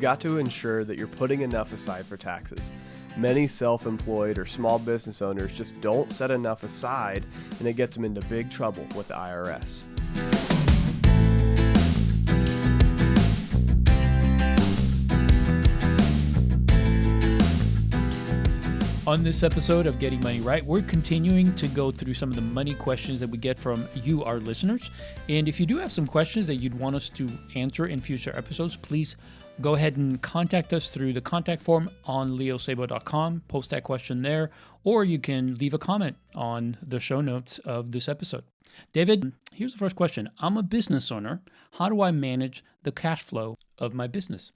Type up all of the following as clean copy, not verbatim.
got to ensure that you're putting enough aside for taxes. Many self-employed or small business owners just don't set enough aside, and it gets them into big trouble with the IRS. On this episode of Getting Money Right, we're continuing to go through some of the money questions that we get from you, our listeners. And if you do have some questions that you'd want us to answer in future episodes, please go ahead and contact us through the contact form on leosabo.com. Post that question there, or you can leave a comment on the show notes of this episode. David, here's the first question. I'm a business owner. How do I manage the cash flow of my business?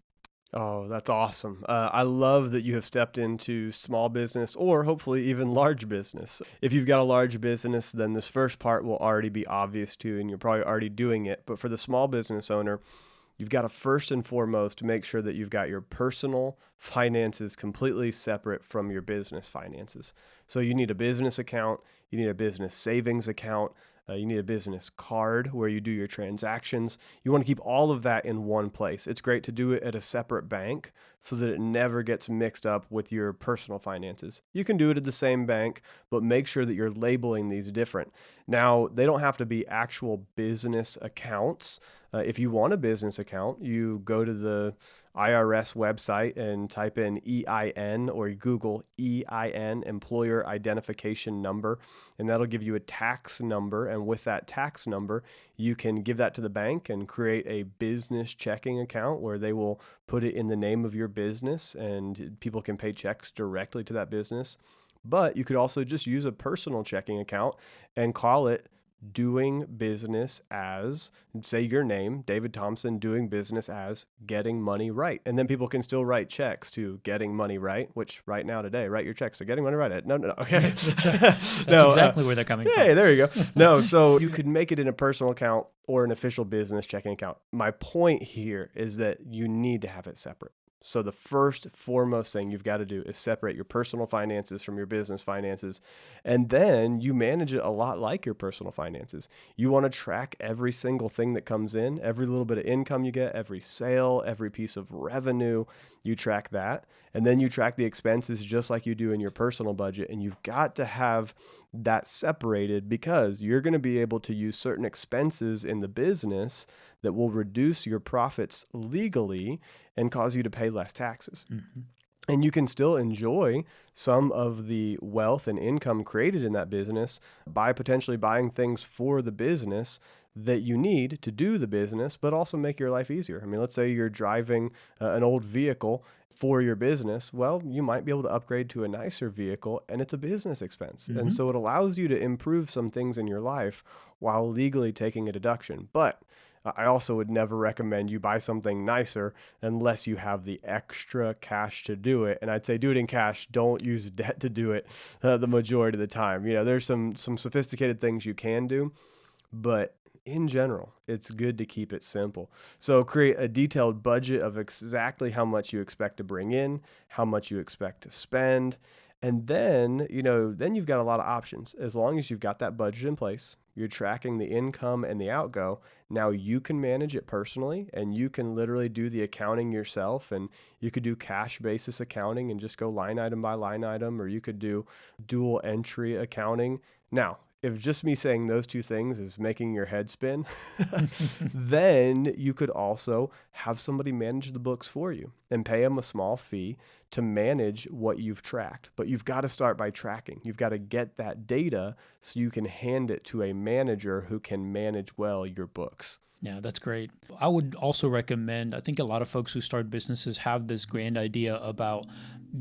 Oh, that's awesome. I love that you have stepped into small business or hopefully even large business. If you've got a large business, then this first part will already be obvious to you and you're probably already doing it. But for the small business owner, you've got to first and foremost make sure that you've got your personal finances completely separate from your business finances. So you need a business account, you need a business savings account, you need a business card where you do your transactions. You want to keep all of that in one place. It's great to do it at a separate bank so that it never gets mixed up with your personal finances. You can do it at the same bank, but make sure that you're labeling these different. Now, they don't have to be actual business accounts. If you want a business account, you go to the IRS website and type in EIN, or you Google EIN, Employer Identification Number, and that'll give you a tax number. And with that tax number, you can give that to the bank and create a business checking account where they will put it in the name of your business and people can pay checks directly to that business. But you could also just use a personal checking account and call it doing business as, say your name, David Thompson, doing business as Getting Money Right. And then people can still write checks to Getting Money Right, which right now today, write your checks to Getting Money Right. No. Okay. That's right. That's exactly where they're coming from. Hey, there you go. No, so you could make it in a personal account or an official business checking account. My point here is that you need to have it separate. So the first foremost thing you've got to do is separate your personal finances from your business finances. And then you manage it a lot like your personal finances. You want to track every single thing that comes in, every little bit of income you get, every sale, every piece of revenue, you track that. And then you track the expenses just like you do in your personal budget. And you've got to have that separated because you're going to be able to use certain expenses in the business that will reduce your profits legally and cause you to pay less taxes. Mm-hmm. And you can still enjoy some of the wealth and income created in that business by potentially buying things for the business that you need to do the business, but also make your life easier. I mean, let's say you're driving an old vehicle for your business. Well, you might be able to upgrade to a nicer vehicle and it's a business expense. Mm-hmm. And so it allows you to improve some things in your life while legally taking a deduction. But I also would never recommend you buy something nicer unless you have the extra cash to do it. And I'd say do it in cash. Don't use debt to do it the majority of the time. You know, there's some sophisticated things you can do, but in general, it's good to keep it simple. So create a detailed budget of exactly how much you expect to bring in, how much you expect to spend. And then, then you've got a lot of options. As long as you've got that budget in place, you're tracking the income and the outgo. Now you can manage it personally and you can literally do the accounting yourself, and you could do cash basis accounting and just go line item by line item, or you could do dual entry accounting. Now, if just me saying those two things is making your head spin, then you could also have somebody manage the books for you and pay them a small fee to manage what you've tracked. But you've got to start by tracking. You've got to get that data so you can hand it to a manager who can manage well your books. Yeah, that's great. I would also recommend, I think a lot of folks who start businesses have this grand idea about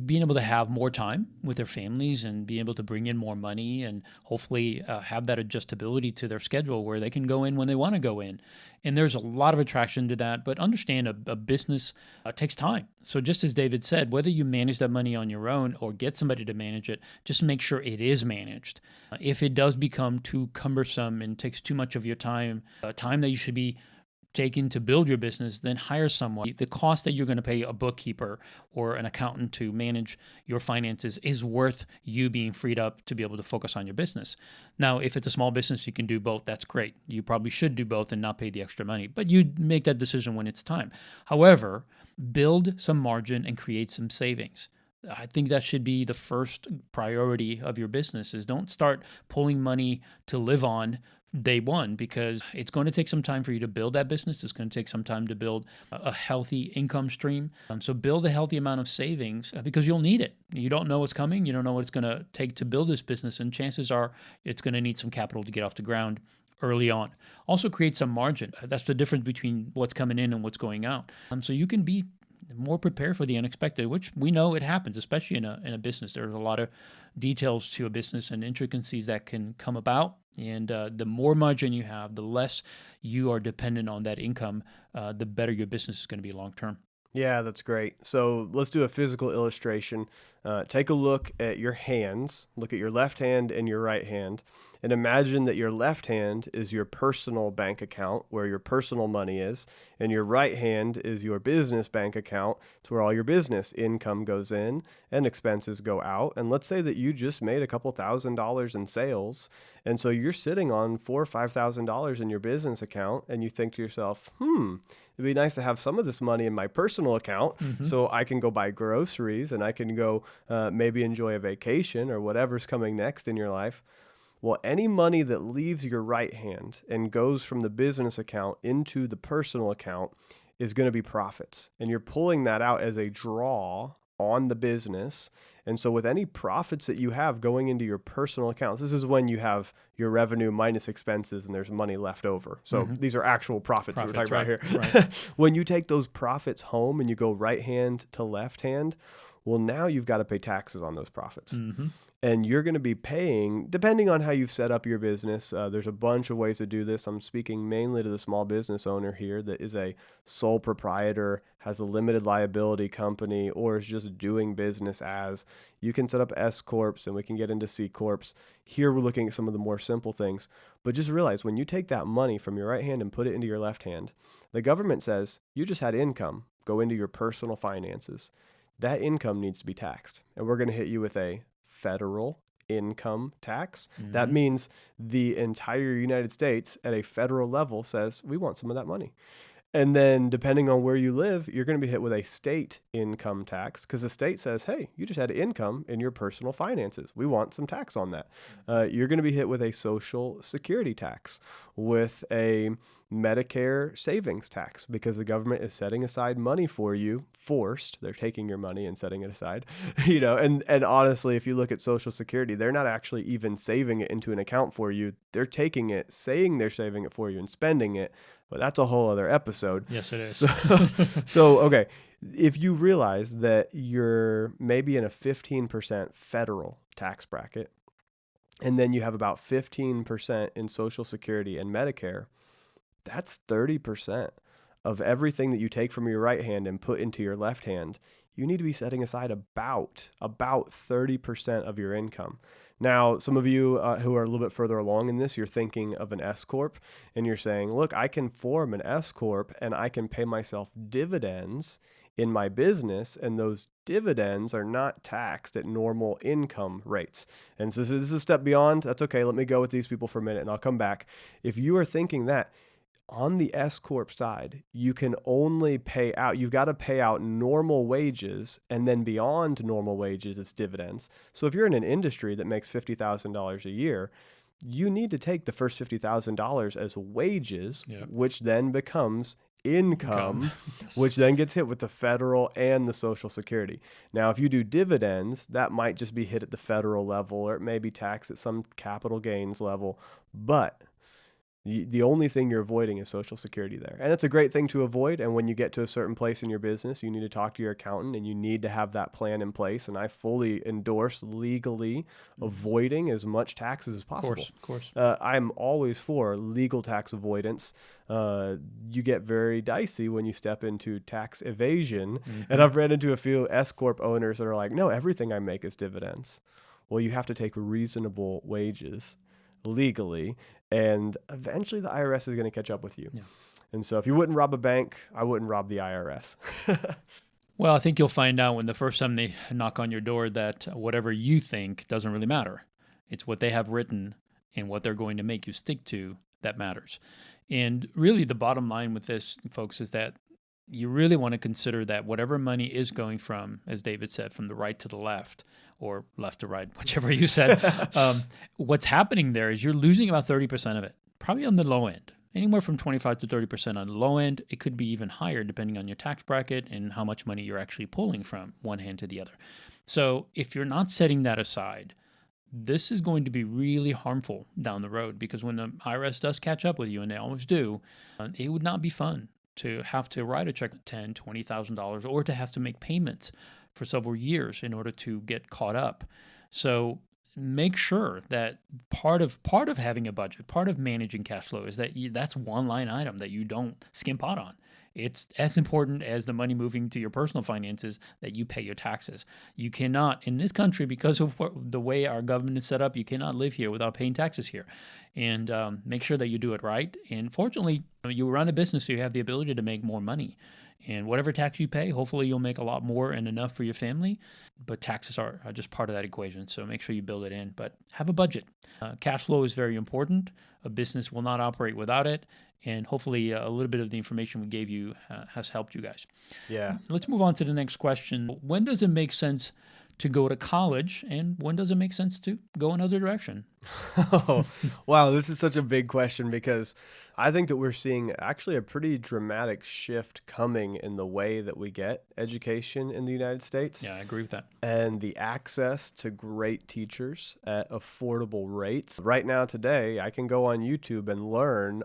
being able to have more time with their families and being able to bring in more money and hopefully have that adjustability to their schedule where they can go in when they want to go in. And there's a lot of attraction to that, but understand a business takes time. So just as David said, whether you manage that money on your own or get somebody to manage it, just make sure it is managed. If it does become too cumbersome and takes too much of your time, time that you should be taking to build your business, then hire someone. The cost that you're going to pay a bookkeeper or an accountant to manage your finances is worth you being freed up to be able to focus on your business. Now, if it's a small business, you can do both. That's great. You probably should do both and not pay the extra money, but you make that decision when it's time. However, build some margin and create some savings. I think that should be the first priority of your business is don't start pulling money to live on day one, because it's going to take some time for you to build that business. It's going to take some time to build a healthy income stream. So build a healthy amount of savings because you'll need it. You don't know what's coming. You don't know what it's going to take to build this business. And chances are it's going to need some capital to get off the ground early on. Also create some margin. That's the difference between what's coming in and what's going out. So you can be more prepared for the unexpected, which we know it happens, especially in a business. There's a lot of details to a business and intricacies that can come about. And the more margin you have, the less you are dependent on that income, the better your business is going to be long term. Yeah, that's great. So let's do a physical illustration. Take a look at your hands. Look at your left hand and your right hand. And imagine that your left hand is your personal bank account where your personal money is. And your right hand is your business bank account. It's where all your business income goes in and expenses go out. And let's say that you just made a couple $1,000s in sales. And so you're sitting on $4,000 or $5,000 in your business account. And you think to yourself, it'd be nice to have some of this money in my personal account so I can go buy groceries and I can go maybe enjoy a vacation or whatever's coming next in your life. Well, any money that leaves your right hand and goes from the business account into the personal account is going to be profits. And you're pulling that out as a draw on the business. And so with any profits that you have going into your personal accounts, this is when you have your revenue minus expenses and there's money left over. So these are actual profits that we're talking about here. Right. When you take those profits home and you go right hand to left hand, well, now you've got to pay taxes on those profits. And you're going to be paying, depending on how you've set up your business, there's a bunch of ways to do this. I'm speaking mainly to the small business owner here that is a sole proprietor, has a limited liability company, or is just doing business as. You can set up S Corps and we can get into C Corps. Here we're looking at some of the more simple things. But just realize when you take that money from your right hand and put it into your left hand, the government says you just had income go into your personal finances. That income needs to be taxed. And we're going to hit you with a federal income tax. That means the entire United States at a federal level says, we want some of that money. And then depending on where you live, you're going to be hit with a state income tax because the state says, hey, you just had income in your personal finances. We want some tax on that. You're going to be hit with a social security tax, with a Medicare savings tax because the government is setting aside money for you, forced. They're taking your money and setting it aside, and honestly, if you look at Social Security, they're not actually even saving it into an account for you. They're taking it, saying they're saving it for you and spending it. But that's a whole other episode. Yes, it is. So, okay, if you realize that you're maybe in a 15% federal tax bracket, and then you have about 15% in Social Security and Medicare, that's 30% of everything that you take from your right hand and put into your left hand. You need to be setting aside about 30% of your income. Now, some of you who are a little bit further along in this, you're thinking of an S Corp and you're saying, look, I can form an S Corp and I can pay myself dividends in my business, and those dividends are not taxed at normal income rates. And so this is a step beyond. That's okay. Let me go with these people for a minute and I'll come back. If you are thinking that, on the S Corp side, you can only pay out, you've got to pay out normal wages, and then beyond normal wages, it's dividends. So if you're in an industry that makes $50,000 a year, you need to take the first $50,000 as wages, which then becomes income, which then gets hit with the federal and the Social Security. Now, if you do dividends, that might just be hit at the federal level, or it may be taxed at some capital gains level, but the only thing you're avoiding is Social Security there. And it's a great thing to avoid. And when you get to a certain place in your business, you need to talk to your accountant and you need to have that plan in place. And I fully endorse legally avoiding as much taxes as possible. Of course. I'm always for legal tax avoidance. You get very dicey when you step into tax evasion. And I've ran into a few S Corp owners that are like, no, everything I make is dividends. Well, you have to take reasonable wages legally, and eventually the IRS is going to catch up with you. And so if you wouldn't rob a bank, I wouldn't rob the IRS. Well, I think you'll find out when the first time they knock on your door that whatever you think doesn't really matter. It's what they have written and what they're going to make you stick to that matters. And really, the bottom line with this, folks, is that you really want to consider that whatever money is going from, as David said, from the right to the left or left to right, whichever you said, what's happening there is you're losing about 30% of it, probably on the low end. Anywhere from 25 to 30% on the low end. It could be even higher depending on your tax bracket and how much money you're actually pulling from one hand to the other. So if you're not setting that aside, this is going to be really harmful down the road, because when the IRS does catch up with you, and they always do, it would not be fun to have to write a check of $10,000, $20,000, or to have to make payments for several years in order to get caught up. So make sure that part of having a budget, part of managing cash flow, is that that's one line item that you don't skimp out on. It's as important as the money moving to your personal finances that you pay your taxes. You cannot, in this country, because of the way our government is set up, you cannot live here without paying taxes here. And make sure that you do it right. And fortunately, you run a business, so you have the ability to make more money. And whatever tax you pay, hopefully you'll make a lot more and enough for your family. But taxes are just part of that equation, so make sure you build it in. But have a budget. Cash flow is very important. A business will not operate without it. And hopefully a little bit of the information we gave you has helped you guys. Yeah. Let's move on to the next question. When does it make sense to go to college, and when does it make sense to go another direction? Oh, wow, this is such a big question, because I think that we're seeing actually a pretty dramatic shift coming in the way that we get education in the United States. Yeah, I agree with that. And the access to great teachers at affordable rates. Right now, today, I can go on YouTube and learn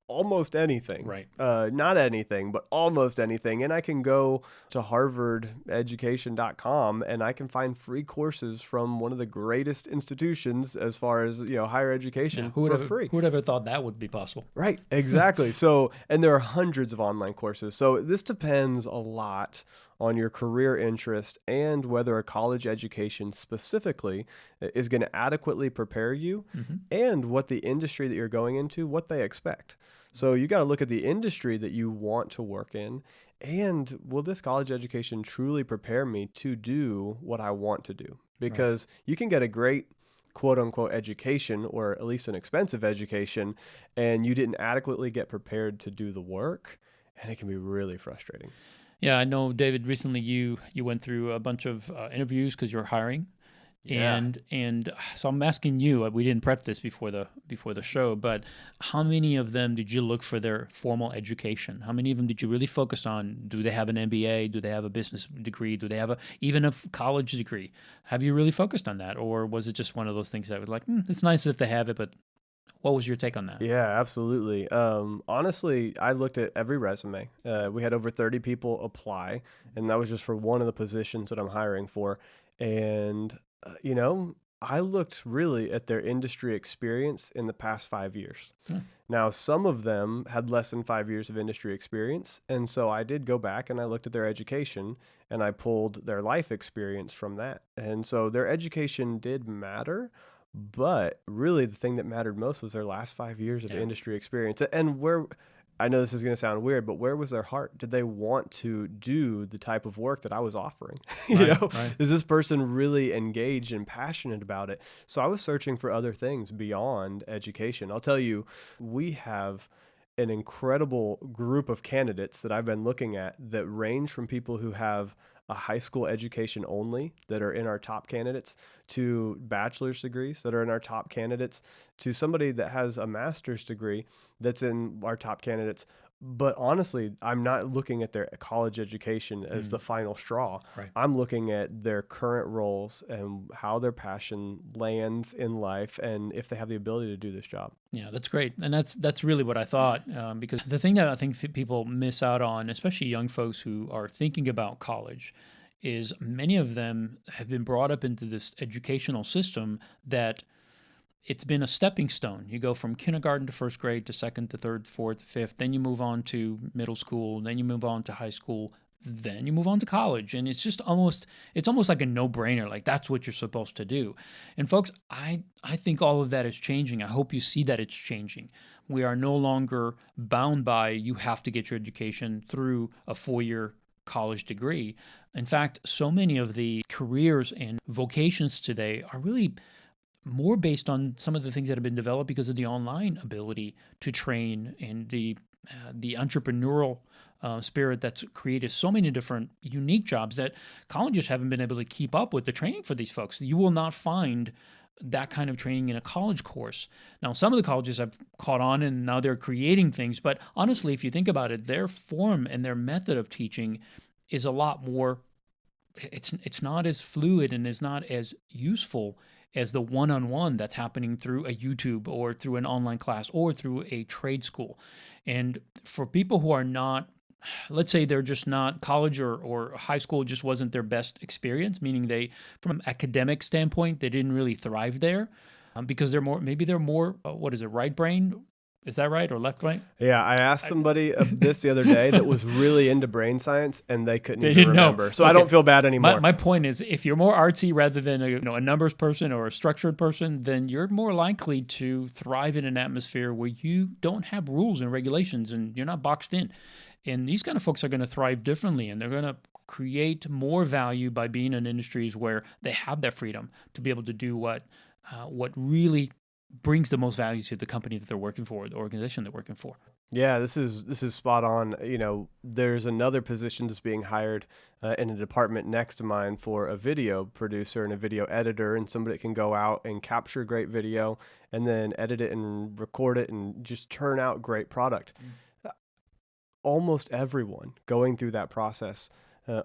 almost anything. Right. Not anything, but almost anything. And I can go to harvardeducation.com and I can find free courses from one of the greatest institutions as far as, higher education for free. Who would ever thought that would be possible? Right, exactly. So, and there are hundreds of online courses. So this depends a lot on your career interest and whether a college education specifically is going to adequately prepare you, and what the industry that you're going into, what they expect. So you got to look at the industry that you want to work in, and will this college education truly prepare me to do what I want to do? Because you can get a great quote unquote education, or at least an expensive education, and you didn't adequately get prepared to do the work, and it can be really frustrating. Yeah, I know, David, recently you went through a bunch of interviews because you're hiring. Yeah. And so I'm asking you, we didn't prep this before the show, but how many of them did you look for their formal education? How many of them did you really focus on? Do they have an MBA? Do they have a business degree? Do they have even a college degree? Have you really focused on that? Or was it just one of those things that was like, it's nice if they have it, but what was your take on that? Yeah, absolutely. Honestly, I looked at every resume. We had over 30 people apply, and that was just for one of the positions that I'm hiring for. And, I looked really at their industry experience in the past 5 years. Now, some of them had less than 5 years of industry experience. And so I did go back and I looked at their education and I pulled their life experience from that. And so their education did matter. But really, the thing that mattered most was their last 5 years of industry experience. And where, I know this is going to sound weird, but where was their heart? Did they want to do the type of work that I was offering? Right. Is this person really engaged and passionate about it? So I was searching for other things beyond education. I'll tell you, we have an incredible group of candidates that I've been looking at that range from people who have a high school education only that are in our top candidates, to bachelor's degrees that are in our top candidates, to somebody that has a master's degree that's in our top candidates. But honestly, I'm not looking at their college education as the final straw. Right. I'm looking at their current roles and how their passion lands in life, and if they have the ability to do this job. Yeah, that's great. And that's really what I thought, because the thing that I think people miss out on, especially young folks who are thinking about college, is many of them have been brought up into this educational system that it's been a stepping stone. You go from kindergarten to first grade to second to third, fourth, fifth, then you move on to middle school, then you move on to high school, then you move on to college. And it's almost like a no-brainer. Like that's what you're supposed to do. And folks, I think all of that is changing. I hope you see that it's changing. We are no longer bound by you have to get your education through a 4-year college degree. In fact, so many of the careers and vocations today are really more based on some of the things that have been developed because of the online ability to train and the entrepreneurial spirit that's created so many different unique jobs that colleges haven't been able to keep up with the training for these folks. You will not find that kind of training in a college course. Now, some of the colleges have caught on and now they're creating things, but honestly, if you think about it, their form and their method of teaching is a lot more, it's not as fluid and is not as useful as the one-on-one that's happening through a YouTube or through an online class or through a trade school. And for people who are not, let's say they're just not college or high school just wasn't their best experience, meaning they, from an academic standpoint, they didn't really thrive there because maybe they're more, what is it, right brain? Is that right? Or left brain? Yeah, I asked somebody this the other day that was really into brain science, and they couldn't They even didn't know. remember. So I Okay. don't feel bad anymore. My point is, if you're more artsy rather than a numbers person or a structured person, then you're more likely to thrive in an atmosphere where you don't have rules and regulations and you're not boxed in. And these kind of folks are going to thrive differently, and they're going to create more value by being in industries where they have that freedom to be able to do what really brings the most value to the company that they're working for, the organization they're working for. Yeah, this is spot on. There's another position that's being hired in a department next to mine for a video producer and a video editor, and somebody that can go out and capture great video and then edit it and record it and just turn out great product. Almost everyone going through that process,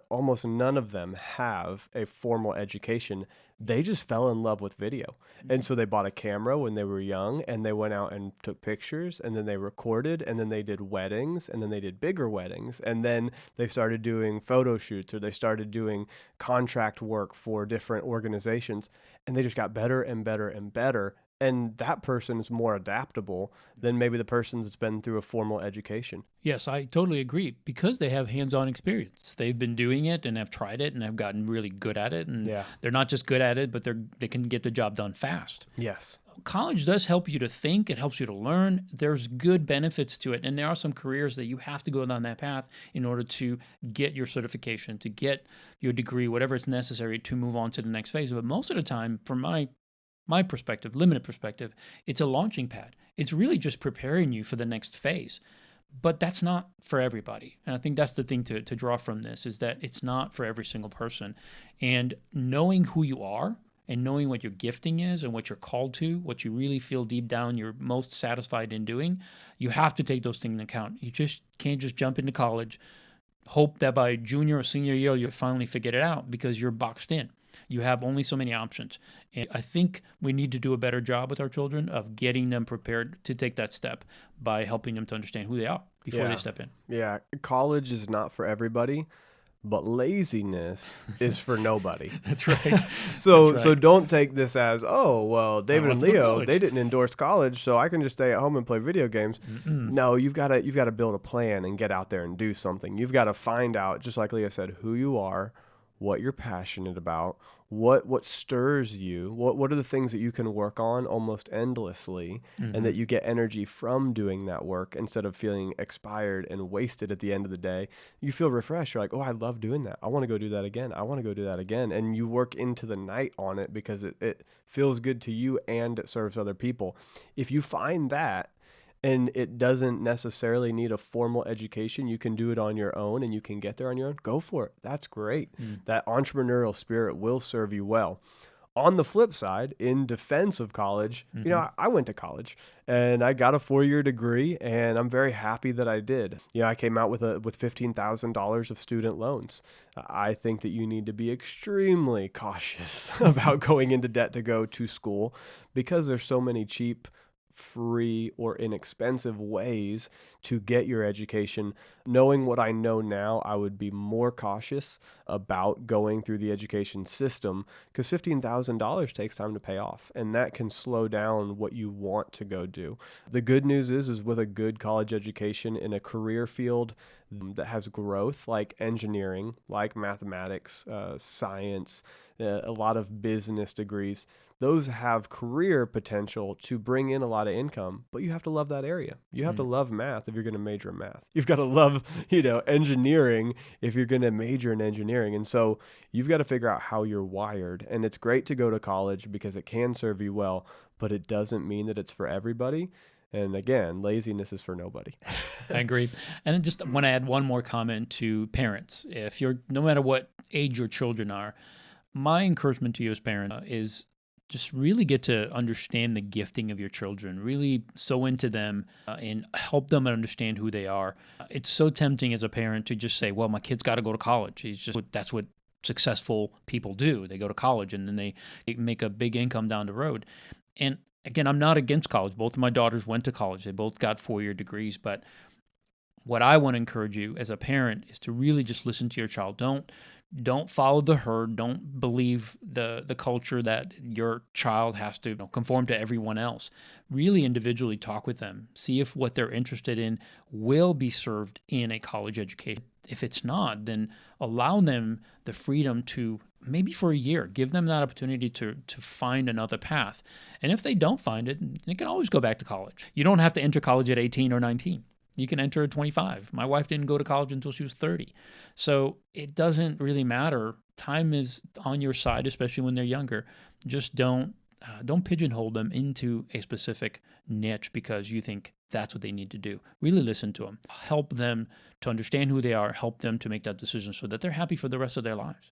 almost none of them have a formal education. They just fell in love with video. And so they bought a camera when they were young, and they went out and took pictures, and then they recorded, and then they did weddings, and then they did bigger weddings, and then they started doing photo shoots, or they started doing contract work for different organizations, and they just got better and better and better. And that person is more adaptable than maybe the person that's been through a formal education. Yes, I totally agree because they have hands-on experience. They've been doing it and have tried it and have gotten really good at it. And Yeah. they're not just good at it, but they can get the job done fast. Yes. College does help you to think. It helps you to learn. There's good benefits to it. And there are some careers that you have to go down that path in order to get your certification, to get your degree, whatever is necessary to move on to the next phase. But most of the time, from my perspective, limited perspective, it's a launching pad. It's really just preparing you for the next phase. But that's not for everybody. And I think that's the thing to draw from this is that it's not for every single person. And knowing who you are and knowing what your gifting is and what you're called to, what you really feel deep down you're most satisfied in doing, you have to take those things into account. You just can't just jump into college, hope that by junior or senior year you finally figure it out because you're boxed in. You have only so many options. And I think we need to do a better job with our children of getting them prepared to take that step by helping them to understand who they are before they step in. Yeah. College is not for everybody, but laziness is for nobody. That's right. So don't take this as, oh, well, David and left for Leo, college. they didn't endorse college, so I can just stay at home and play video games. No, you've got to build a plan and get out there and do something. You've got to find out, just like Leo said, who you are, what you're passionate about, what stirs you, what are the things that you can work on almost endlessly, and that you get energy from doing that work instead of feeling expired and wasted at the end of the day. You feel refreshed. You're like, oh, I love doing that. I want to go do that again. I want to go do that again. And you work into the night on it because it feels good to you and it serves other people. If you find that, and it doesn't necessarily need a formal education, you can do it on your own and you can get there on your own, go for it. That's great. That entrepreneurial spirit will serve you well. On the flip side, in defense of college, I went to college and I got a 4-year degree and I'm very happy that I did. I came out with $15,000 of student loans. I think that you need to be extremely cautious about going into debt to go to school because there's so many cheap, free or inexpensive ways to get your education. Knowing what I know now, I would be more cautious about going through the education system because $15,000 takes time to pay off, and that can slow down what you want to go do. The good news is with a good college education in a career field that has growth, like engineering, like mathematics, science, a lot of business degrees. Those have career potential to bring in a lot of income, but you have to love that area. You have to Mm. love math if you're going to major in math. You've got to love, engineering if you're going to major in engineering. And so you've got to figure out how you're wired. And it's great to go to college because it can serve you well, but it doesn't mean that it's for everybody. And again, laziness is for nobody. I agree. And I just want to add one more comment to parents. If you're, no matter what age your children are, my encouragement to you as parent is just really get to understand the gifting of your children, really sow into them and help them understand who they are. It's so tempting as a parent to just say, well, my kid's got to go to college. That's what successful people do. They go to college and then they make a big income down the road. And again, I'm not against college. Both of my daughters went to college. They both got 4-year degrees. But what I want to encourage you as a parent is to really just listen to your child. Don't follow the herd. Don't believe the culture that your child has to conform to everyone else. Really individually talk with them. See if what they're interested in will be served in a college education. If it's not, then allow them the freedom to, maybe for a year, give them that opportunity to find another path. And if they don't find it, they can always go back to college. You don't have to enter college at 18 or 19. You can enter at 25. My wife didn't go to college until she was 30. So it doesn't really matter. Time is on your side, especially when they're younger. Just don't pigeonhole them into a specific niche because you think that's what they need to do. Really listen to them. Help them to understand who they are. Help them to make that decision so that they're happy for the rest of their lives.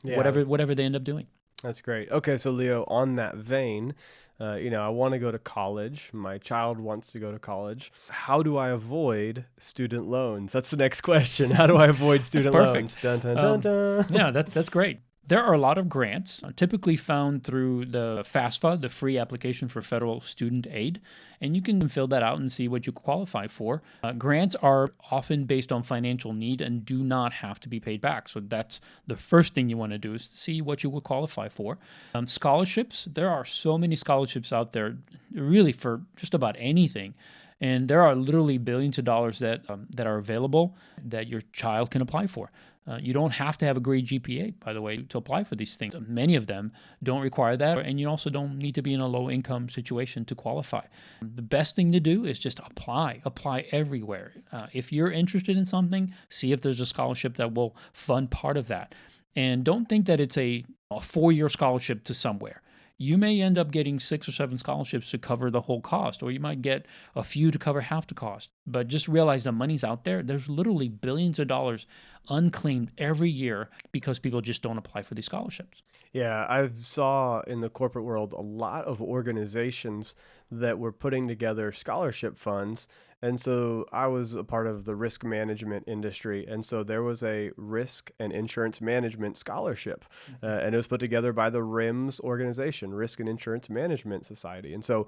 Yeah. Whatever they end up doing. That's great. Okay, so Leo, on that vein, I want to go to college. My child wants to go to college. How do I avoid student loans? That's the next question. How do I avoid student loans? Dun, dun, dun, dun. Yeah, that's great. There are a lot of grants, typically found through the FAFSA, the Free Application for Federal Student Aid, and you can fill that out and see what you qualify for. Grants are often based on financial need and do not have to be paid back. So that's the first thing you want to do is see what you would qualify for. Scholarships, there are so many scholarships out there, really for just about anything. And there are literally billions of dollars that are available that your child can apply for. You don't have to have a great GPA, by the way, to apply for these things. Many of them don't require that, and you also don't need to be in a low-income situation to qualify. The best thing to do is just apply everywhere. If you're interested in something, see if there's a scholarship that will fund part of that. And don't think that it's a 4-year scholarship to somewhere. You may end up getting 6 or 7 scholarships to cover the whole cost, or you might get a few to cover half the cost. But just realize the money's out there. There's literally billions of dollars unclaimed every year because people just don't apply for these scholarships. Yeah, I saw in the corporate world a lot of organizations that were putting together scholarship funds. And so I was a part of the risk management industry. And so there was a risk and insurance management scholarship. And it was put together by the RIMS organization, Risk and Insurance Management Society. And so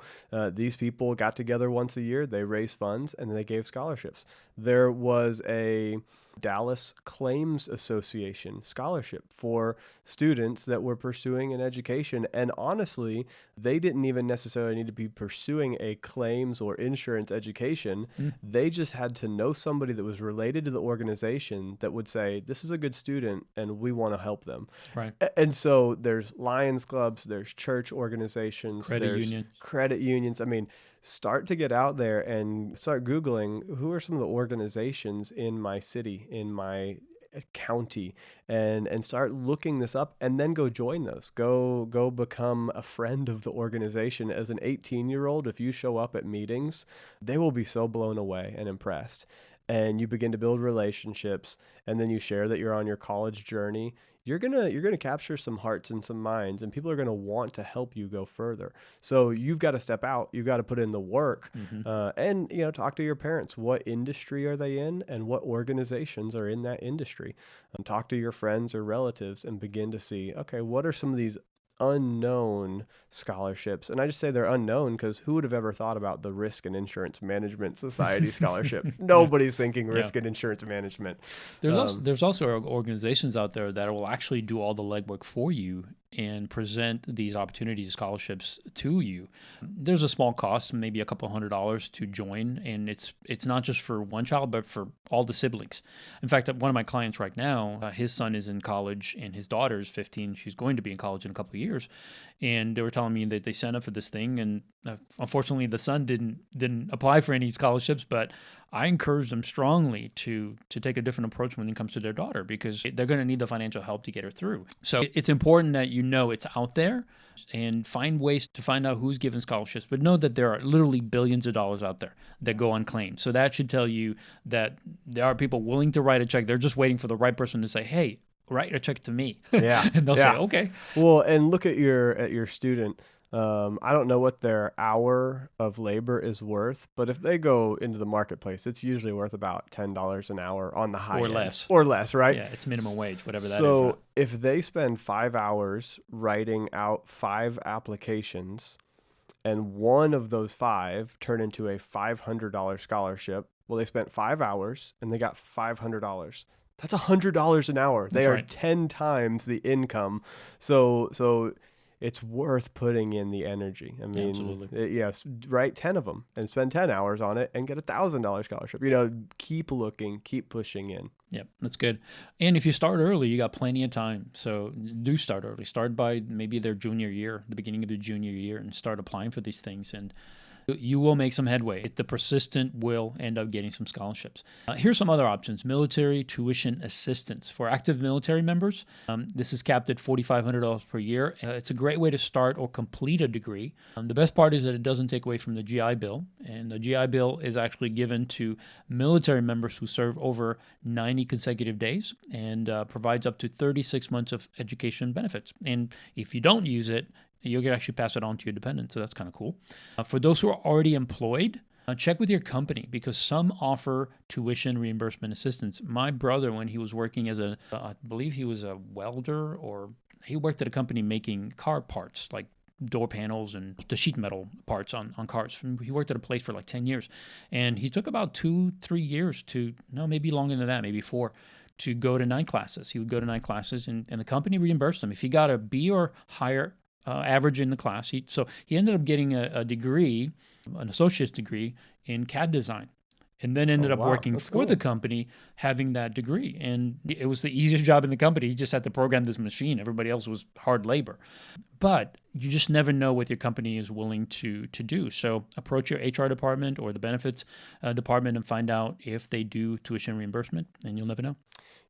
these people got together once a year, they raised funds, and then they gave scholarships. There was a Dallas Claims Association scholarship for students that were pursuing an education. And honestly, they didn't even necessarily need to be pursuing a claims or insurance education. They just had to know somebody that was related to the organization that would say, this is a good student and we want to help them. Right. And so there's Lions Clubs, there's church organizations, there's credit unions. I mean, start to get out there and start Googling who are some of the organizations in my city, in my county, and start looking this up, and then go join those. Go become a friend of the organization. As an 18-year-old, if you show up at meetings, they will be so blown away and impressed. And you begin to build relationships, and then you share that you're on your college journey. You're gonna capture some hearts and some minds, and people are gonna want to help you go further. So you've got to step out. You've got to put in the work, and talk to your parents. What industry are they in, and what organizations are in that industry? Talk to your friends or relatives, and begin to see, okay, what are some of these unknown scholarships? And I just say they're unknown because who would have ever thought about the Risk and Insurance Management Society scholarship? Nobody's thinking risk and insurance management. There's also organizations out there that will actually do all the legwork for you and present these opportunities, scholarships to you. There's a small cost, maybe a couple $100 to join, and it's not just for one child, but for all the siblings. In fact, one of my clients right now, his son is in college, and his daughter is 15. She's going to be in college in a couple of years, and they were telling me that they signed up for this thing, and unfortunately, the son didn't apply for any scholarships, but I encourage them strongly to take a different approach when it comes to their daughter, because they're going to need the financial help to get her through. So it's important that you know it's out there and find ways to find out who's giving scholarships, but know that there are literally billions of dollars out there that go unclaimed. So that should tell you that there are people willing to write a check. They're just waiting for the right person to say, hey, write a check to me. Yeah. And they'll say, okay. Well, and look at your student. I don't know what their hour of labor is worth, but if they go into the marketplace, it's usually worth about $10 an hour on the high Or end. less. Or less, right? Yeah, it's minimum wage, whatever that is. So Right? if they spend 5 hours writing out 5 applications, and one of those 5 turn into a $500 scholarship, well, they spent 5 hours and they got $500. That's $100 an hour. They That's are right. 10 times the income. So it's worth putting in the energy. I mean, Absolutely. yes, write 10 of them and spend 10 hours on it and get $1,000 scholarship. Keep looking, keep pushing in. Yep, that's good. And if you start early, you got plenty of time. So do start early. Start by maybe their junior year, the beginning of their junior year, and start applying for these things. And you will make some headway. The persistent will end up getting some scholarships. Here's some other options. Military tuition assistance. For active military members, this is capped at $4,500 per year. It's a great way to start or complete a degree. The best part is that it doesn't take away from the GI Bill. And the GI Bill is actually given to military members who serve over 90 consecutive days and provides up to 36 months of education benefits. And if you don't use it, you can actually pass it on to your dependents, so that's kind of cool. For those who are already employed, check with your company, because some offer tuition reimbursement assistance. My brother, when he was working as I believe he was a welder, or he worked at a company making car parts, like door panels and the sheet metal parts on cars. He worked at a place for like 10 years, and he took about 2-3 years maybe longer than that, maybe 4, to go to 9 classes. He would go to 9 classes, and the company reimbursed him. If he got a B or higher average in the class. So he ended up getting a degree, an associate's degree in CAD design, and then ended up working for the company having that degree. And it was the easiest job in the company. He just had to program this machine. Everybody else was hard labor. But you just never know what your company is willing to do. So approach your HR department or the benefits department and find out if they do tuition reimbursement, and you'll never know.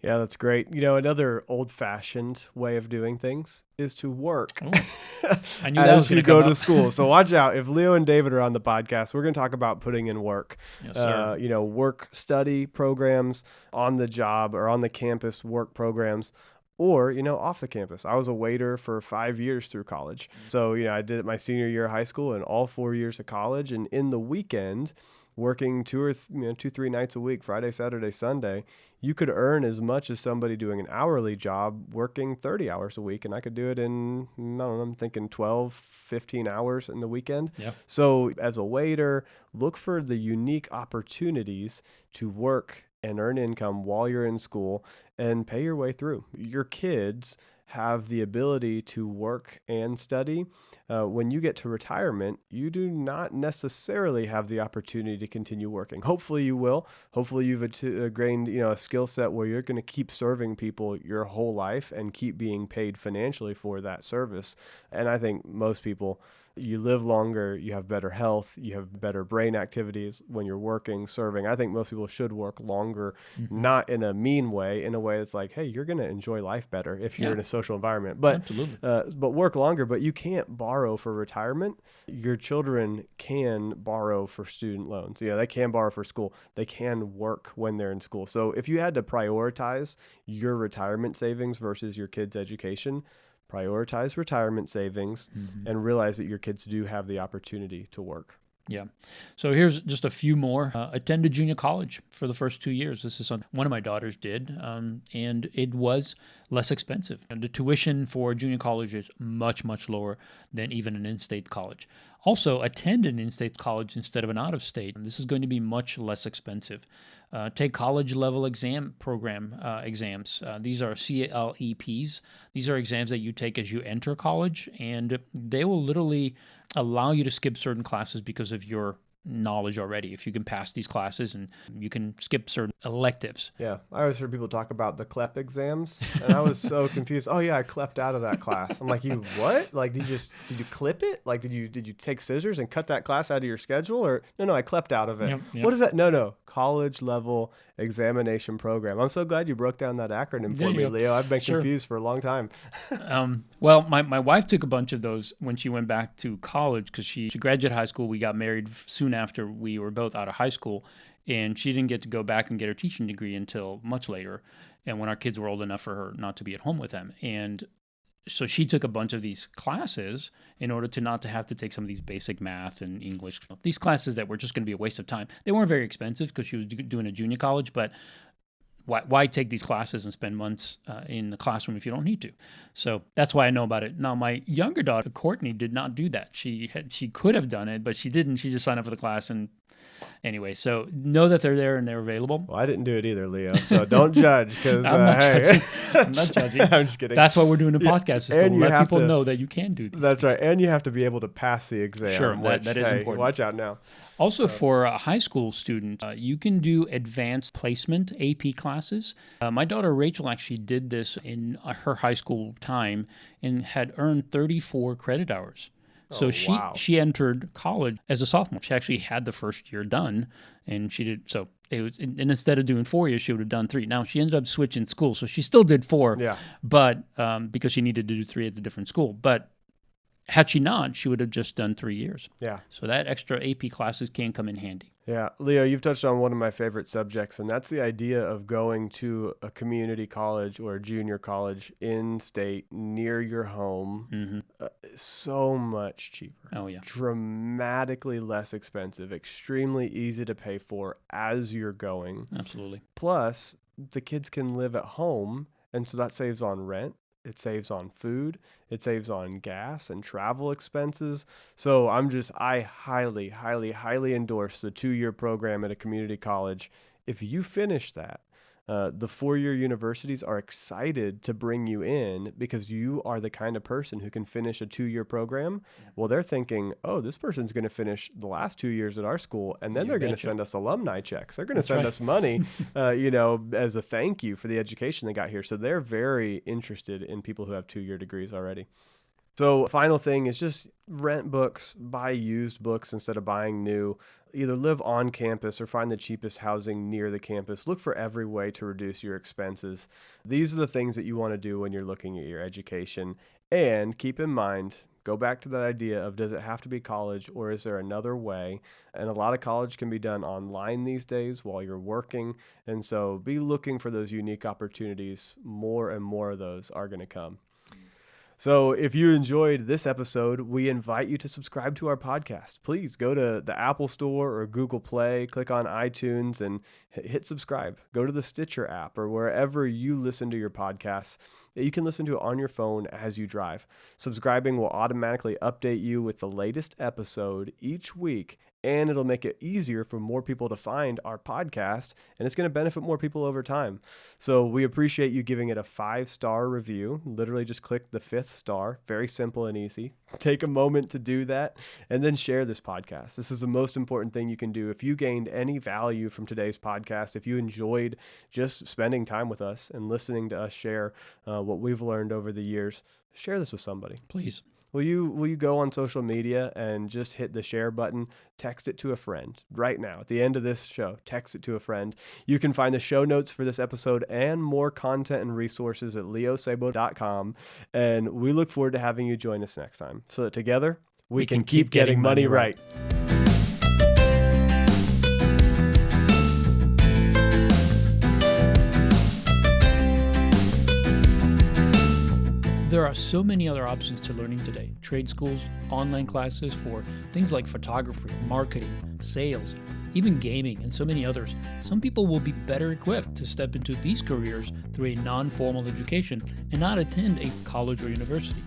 Yeah, that's great. Another old-fashioned way of doing things is to work I knew that was as you going to come go to up. school. So watch out. If Leo and David are on the podcast, we're going to talk about putting in work. Yes, sir. Work study programs, on the job or on the campus work programs, or, off the campus. I was a waiter for 5 years through college. So, I did it my senior year of high school and all 4 years of college. And in the weekend, working 2-3 nights a week, Friday, Saturday, Sunday, you could earn as much as somebody doing an hourly job working 30 hours a week. And I could do it in, I don't know, I'm thinking 12, 15 hours in the weekend. Yeah. So as a waiter, look for the unique opportunities to work and earn income while you're in school and pay your way through. Your kids have the ability to work and study. When you get to retirement, you do not necessarily have the opportunity to continue working. Hopefully you will. Hopefully you've gained a skill set where you're going to keep serving people your whole life and keep being paid financially for that service. And I think most people, you live longer, you have better health, you have better brain activities when you're working, serving. I think most people should work longer, not in a mean way, in a way that's like, hey, you're going to enjoy life better if you're in a social environment. But Absolutely. But work longer, but you can't borrow for retirement. Your children can borrow for student loans. They can borrow for school. They can work when they're in school. So if you had to prioritize your retirement savings versus your kids' education, prioritize retirement savings and realize that your kids do have the opportunity to work. Yeah. So here's just a few more. Attend a junior college for the first 2 years. This is something one of my daughters did, and it was less expensive. And the tuition for junior college is much, much lower than even an in-state college. Also, attend an in-state college instead of an out-of-state. This is going to be much less expensive. Take college-level exam program exams. These are CLEPs. These are exams that you take as you enter college, and they will literally allow you to skip certain classes because of your knowledge already. If you can pass these classes, and you can skip certain electives. Yeah, I always heard people talk about the CLEP exams, and I was so confused. Oh yeah, I clept out of that class. I'm like, you what? Like, did you clip it? Like, did you take scissors and cut that class out of your schedule? Or no, I clept out of it. Yep. What is that? No, college level examination program. I'm so glad you broke down that acronym for me, Leo. I've been confused for a long time. Well, my wife took a bunch of those when she went back to college, because she graduated high school. We got married soon after we were both out of high school, and she didn't get to go back and get her teaching degree until much later, and when our kids were old enough for her not to be at home with them. And so she took a bunch of these classes in order to not to have to take some of these basic math and English, these classes that were just going to be a waste of time. They weren't very expensive because she was doing a junior college, but why take these classes and spend months in the classroom if you don't need to? So that's why I know about it. Now, my younger daughter, Courtney, did not do that. She could have done it, but she didn't. She just signed up for the class. And anyway, so know that they're there and they're available. Well, I didn't do it either, Leo. So don't judge, because judging. I'm not judging. I'm just kidding. That's why we're doing the podcast, is to let people know that you can do these That's things. right. And you have to be able to pass the exam. Sure, that is important. Watch out now. Also, for a high school student, you can do advanced placement AP classes. My daughter Rachel actually did this in her high school time and had earned 34 credit hours. So she entered college as a sophomore. She actually had the first year done, and she did so. It was, and instead of doing 4 years, she would have done 3. Now she ended up switching school, so she still did 4. Yeah. But because she needed to do 3 at the different school, but had she not, she would have just done 3 years. Yeah. So that extra AP classes can come in handy. Yeah. Leo, you've touched on one of my favorite subjects, and that's the idea of going to a community college or a junior college in state near your home. Mm-hmm. So much cheaper. Oh, yeah. Dramatically less expensive, extremely easy to pay for as you're going. Absolutely. Plus, the kids can live at home, and so that saves on rent. It saves on food. It saves on gas and travel expenses. So I highly, highly, highly endorse the 2-year program at a community college. If you finish that, the 4-year universities are excited to bring you in because you are the kind of person who can finish a 2-year program. Well, they're thinking, oh, this person's going to finish the last 2 years at our school, and then they're going to send us alumni checks. They're going to send us money, as a thank you for the education they got here. So they're very interested in people who have 2-year degrees already. So final thing is just rent books, buy used books instead of buying new. Either live on campus or find the cheapest housing near the campus. Look for every way to reduce your expenses. These are the things that you want to do when you're looking at your education. And keep in mind, go back to that idea of, does it have to be college or is there another way? And a lot of college can be done online these days while you're working. And so be looking for those unique opportunities. More and more of those are going to come. So if you enjoyed this episode, we invite you to subscribe to our podcast. Please go to the Apple Store or Google Play, click on iTunes and hit subscribe. Go to the Stitcher app or wherever you listen to your podcasts. You can listen to it on your phone as you drive. Subscribing will automatically update you with the latest episode each week, and it'll make it easier for more people to find our podcast, and it's going to benefit more people over time. So we appreciate you giving it a 5-star review. Literally just click the 5th star. Very simple and easy. Take a moment to do that, and then share this podcast. This is the most important thing you can do. If you gained any value from today's podcast, if you enjoyed just spending time with us and listening to us share what we've learned over the years, share this with somebody. Please. Will you go on social media and just hit the share button, text it to a friend right now. At the end of this show, text it to a friend. You can find the show notes for this episode and more content and resources at leosabo.com. And we look forward to having you join us next time so that together we can keep getting money right. there are so many other options to learning today. Trade schools, online classes for things like photography, marketing, sales, even gaming, and so many others. Some people will be better equipped to step into these careers through a non-formal education and not attend a college or university.